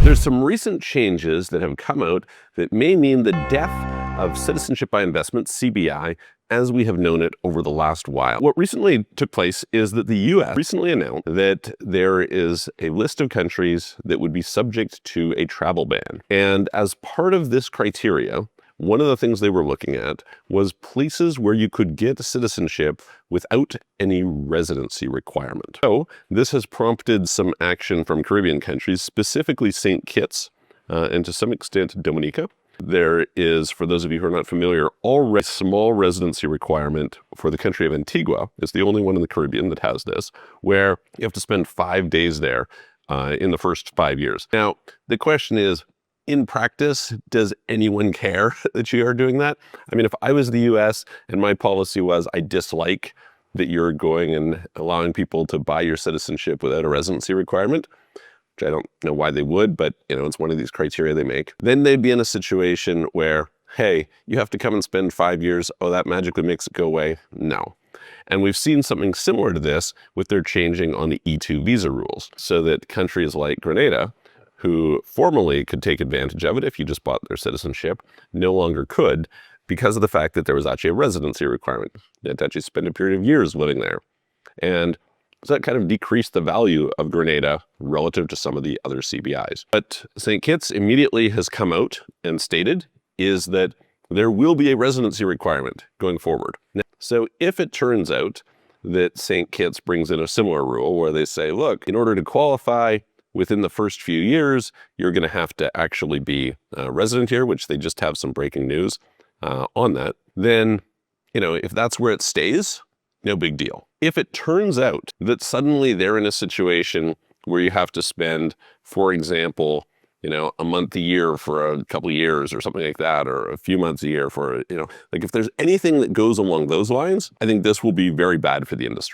There's some recent changes that have come out that may mean the death of citizenship by investment, CBI, as we have known it over the last while. What recently took place is that the US recently announced that there is a list of countries that would be subject to a travel ban. And as part of this criteria, one of the things they were looking at was places where you could get citizenship without any residency requirement. So this has prompted some action from Caribbean countries, specifically St. Kitts, and to some extent Dominica. There is, for those of you who are not familiar, already a small residency requirement for the country of Antigua. It's the only one in the Caribbean that has this, where you have to spend 5 days there in the first 5 years. Now, the question is, in practice, does anyone care that you are doing that? I mean, if I was the US and my policy was I dislike that you're going and allowing people to buy your citizenship without a residency requirement, which I don't know why they would, but it's one of these criteria they make, then they'd be in a situation where, hey, you have to come and spend 5 years. Oh, that magically makes it go away. No. And we've seen something similar to this with their changing on the E2 visa rules, so that countries like Grenada, who formerly could take advantage of it if you just bought their citizenship, no longer could because of the fact that there was actually a residency requirement. You had to actually spend a period of years living there. And so that kind of decreased the value of Grenada relative to some of the other CBIs. But St. Kitts immediately has come out and stated is that there will be a residency requirement going forward. So if it turns out that St. Kitts brings in a similar rule where they say, look, in order to qualify within the first few years, you're going to have to actually be a resident here, which they just have some breaking news on that. Then, if that's where it stays, no big deal. If it turns out that suddenly they're in a situation where you have to spend, for example, a month a year for a couple of years or something like that, or a few months a year for, like if there's anything that goes along those lines, I think this will be very bad for the industry.